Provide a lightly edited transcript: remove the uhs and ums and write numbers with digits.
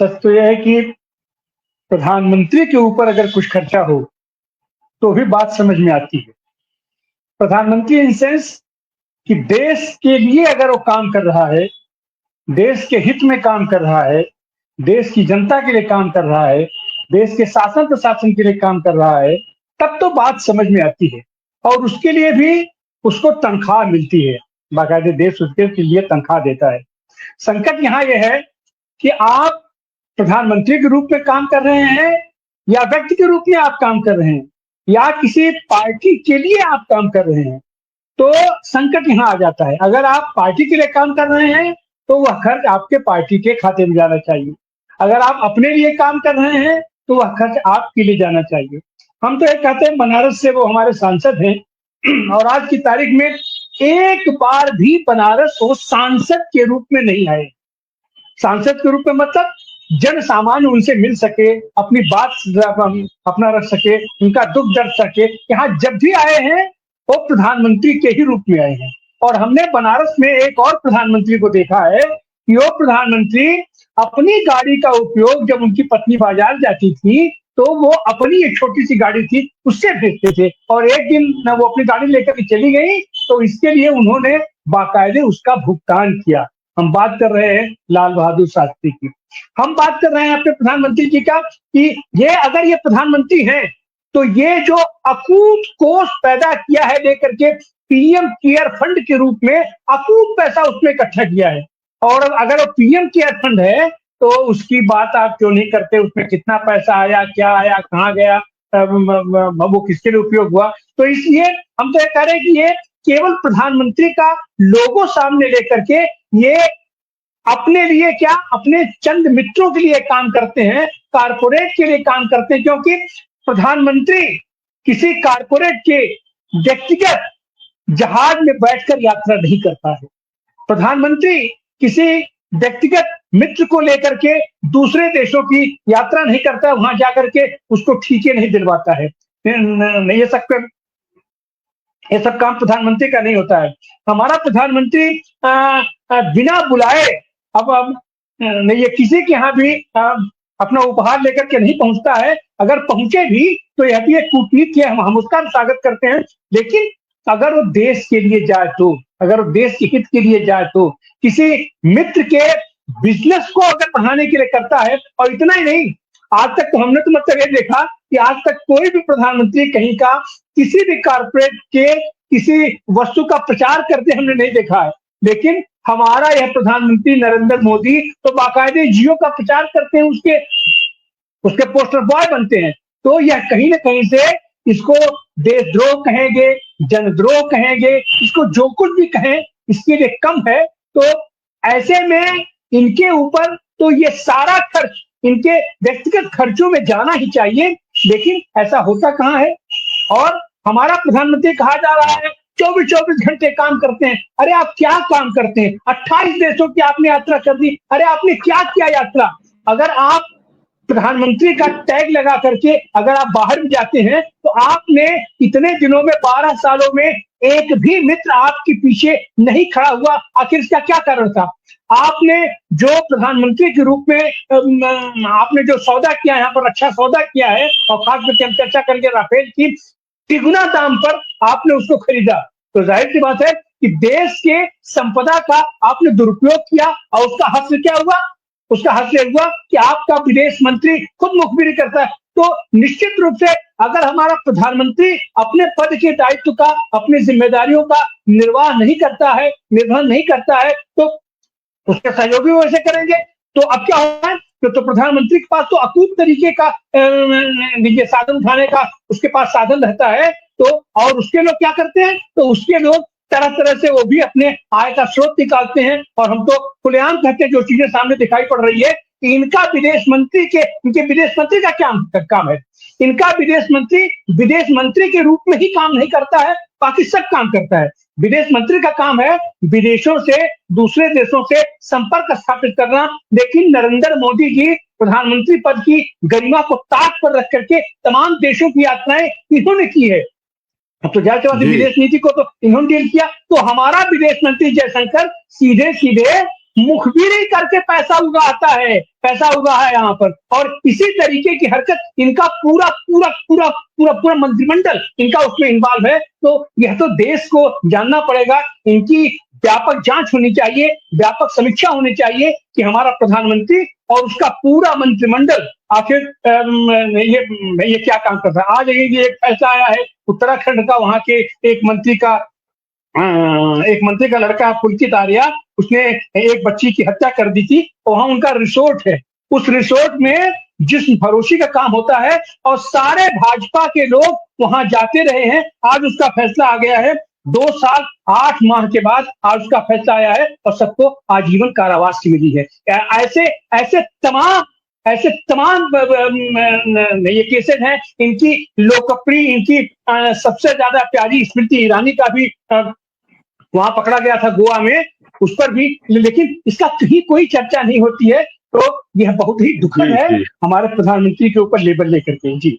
सच तो यह है कि प्रधानमंत्री के ऊपर अगर कुछ खर्चा हो, तो भी बात समझ में आती है। प्रधानमंत्री इन सेंस कि देश के लिए अगर वो काम कर रहा है, देश के हित में काम कर रहा है, देश की जनता के लिए काम कर रहा है, देश के शासन प्रशासन के लिए काम कर रहा है, तब तो बात समझ में आती है। और उसके लिए भी उसको तनख्वाह मिलती है, बाकायदे देश उसके लिए तनख्वाह देता है। संकट यहाँ ये है कि आप प्रधानमंत्री के रूप में काम कर रहे हैं या व्यक्ति के रूप में आप काम कर रहे हैं या किसी पार्टी के लिए आप काम कर रहे हैं, तो संकट यहाँ आ जाता है। अगर आप पार्टी के लिए काम कर रहे हैं, तो वह खर्च आपके पार्टी के खाते में जाना चाहिए। अगर आप अपने लिए काम कर रहे हैं, तो वह खर्च आपके लिए जाना चाहिए। हम तो ये कहते हैं, बनारस से वो हमारे सांसद हैं और आज की तारीख में एक बार भी बनारस वो सांसद के रूप में नहीं आए। सांसद के रूप में मतलब जन सामान्य उनसे मिल सके, अपनी बात अपना रख सके, उनका दुख दर्द सके। यहाँ जब भी आए हैं, वो प्रधानमंत्री के ही रूप में आए हैं। और हमने बनारस में एक और प्रधानमंत्री को देखा है कि वो प्रधानमंत्री अपनी गाड़ी का उपयोग जब उनकी पत्नी बाजार जाती थी, तो वो अपनी एक छोटी सी गाड़ी थी, उससे भेजते थे। और एक दिन वो अपनी गाड़ी लेकर के चली गई, तो इसके लिए उन्होंने बाकायदे उसका भुगतान किया। हम बात कर रहे हैं लाल बहादुर शास्त्री की। हम बात कर रहे हैं अपने प्रधानमंत्री जी का कि ये अगर ये प्रधानमंत्री हैं, तो ये जो अकूत कोष पैदा किया है लेकर के पीएम केयर फंड के रूप में अकूत पैसा उसमें इकट्ठा किया है। और अगर वो पीएम केयर फंड है, तो उसकी बात आप क्यों नहीं करते? उसमें कितना पैसा आया, क्या आया, कहाँ गया, वो किसके लिए उपयोग हुआ? तो इसलिए हम तो ये कह रहे हैं कि ये केवल प्रधानमंत्री का लोगो सामने लेकर के ये अपने लिए क्या, अपने चंद मित्रों के लिए काम करते हैं, कारपोरेट के लिए काम करते हैं। क्योंकि प्रधानमंत्री किसी कारपोरेट के व्यक्तिगत जहाज में बैठकर यात्रा नहीं करता है। प्रधानमंत्री किसी व्यक्तिगत मित्र को लेकर के दूसरे देशों की यात्रा नहीं करता है, वहां जाकर के उसको ठीके नहीं दिलवाता है। ये सब काम प्रधानमंत्री का नहीं होता है। हमारा प्रधानमंत्री बिना बुलाए अब ये किसी के यहाँ भी अपना उपहार लेकर के नहीं पहुंचता है। अगर पहुंचे भी तो यह भी एक कूटनीति है, हम उसका स्वागत करते हैं। लेकिन अगर वो देश के लिए जाए, तो अगर वो देश के हित के लिए जाए, तो किसी मित्र के बिजनेस को अगर बढ़ाने के लिए करता है। और इतना ही नहीं, आज तक तो हमने तो मतलब ये देखा कि आज तक कोई भी प्रधानमंत्री कहीं का किसी भी कारपोरेट के किसी वस्तु का प्रचार करते हमने नहीं देखा है। लेकिन हमारा यह प्रधानमंत्री नरेंद्र मोदी तो बाकायदे जियो का प्रचार करते हैं, उसके पोस्टर बॉय बनते हैं। तो यह कहीं ना कहीं से इसको देशद्रोह कहेंगे, जनद्रोह कहेंगे, इसको जो कुछ भी कहें इसके लिए कम है। तो ऐसे में इनके ऊपर तो ये सारा खर्च इनके व्यक्तिगत खर्चों में जाना ही चाहिए। लेकिन ऐसा होता कहाँ है? और हमारा प्रधानमंत्री कहा जा रहा है 24-24 घंटे काम करते हैं। अरे आप क्या काम करते हैं? 28 देशों की आपने यात्रा कर दी। अरे आपने क्या किया यात्रा? अगर आप प्रधानमंत्री का टैग लगा करके अगर आप बाहर भी जाते हैं, तो आपने इतने दिनों में 12 सालों में एक भी मित्र आपके पीछे नहीं खड़ा हुआ। आखिर इसका क्या कारण था? आपने जो प्रधानमंत्री के रूप में आपने जो सौदा किया, यहाँ पर अच्छा सौदा किया है, और खास करके हम चर्चा करेंगे राफेल की, तिगुना दाम पर आपने उसको खरीदा। तो जाहिर सी बात है कि देश के संपदा का आपने दुरुपयोग किया। और उसका हासिल क्या हुआ? उसका हासिल हुआ कि आपका विदेश मंत्री खुद मुखबिरी करता है। तो निश्चित रूप से अगर हमारा प्रधानमंत्री अपने पद के दायित्व का, अपनी जिम्मेदारियों का निर्वाह नहीं करता है, निर्वहन नहीं करता है, तो उसके सहयोगी वैसे करेंगे। तो अब क्या होगा? तो प्रधानमंत्री के पास तो अकूत तरीके का ये साधन उठाने का उसके पास साधन रहता है। तो और उसके लोग क्या करते हैं? तो उसके लोग तरह तरह से वो भी अपने आय का स्रोत निकालते हैं। और हम तो खुलेआम कहते हैं, जो चीजें सामने दिखाई पड़ रही है कि इनके विदेश मंत्री का क्या काम है? इनका विदेश मंत्री के रूप में ही काम नहीं करता है, बाकी सब काम करता है। विदेश मंत्री का काम है विदेशों से, दूसरे देशों से संपर्क स्थापित करना। लेकिन नरेंद्र मोदी जी प्रधानमंत्री पद की गरिमा को ताक पर रख करके तमाम देशों की यात्राएं इन्होंने की है। अब तो जाहिर सी बात है, विदेश नीति को तो इन्होंने डील किया। तो हमारा विदेश मंत्री जयशंकर सीधे सीधे मुखबिरी करके पैसा उगाता है, पैसा उगा है यहाँ पर। और इसी तरीके की हरकत इनका पूरा पूरा पूरा पूरा पूरा मंत्रिमंडल इनका उसमें इन्वॉल्व है। तो यह तो देश को जानना पड़ेगा, इनकी व्यापक जांच होनी चाहिए, व्यापक समीक्षा होनी चाहिए कि हमारा प्रधानमंत्री और उसका पूरा मंत्रिमंडल आखिर ये क्या काम कर रहा है। आज ये एक फैसला आया है उत्तराखंड का, वहां के एक मंत्री का लड़का पुलकित आर्या, उसने एक बच्ची की हत्या कर दी थी। वहां उनका रिसोर्ट है, उस रिसोर्ट में जिस्म फरोशी का काम होता है और सारे भाजपा के लोग वहां जाते रहे हैं। आज उसका फैसला आ गया है, 2 साल 8 माह के बाद आज उसका फैसला आया है और सबको आजीवन कारावास की मिली है। ऐसे ऐसे तमाम ये केसेस हैं। इनकी लोकप्रिय, इनकी सबसे ज्यादा प्यारी स्मृति ईरानी का भी वहां पकड़ा गया था गोवा में, उस पर भी, लेकिन इसका कहीं कोई चर्चा नहीं होती है। तो यह बहुत ही दुखद है हमारे प्रधानमंत्री के ऊपर लेबल लेकर के। जी।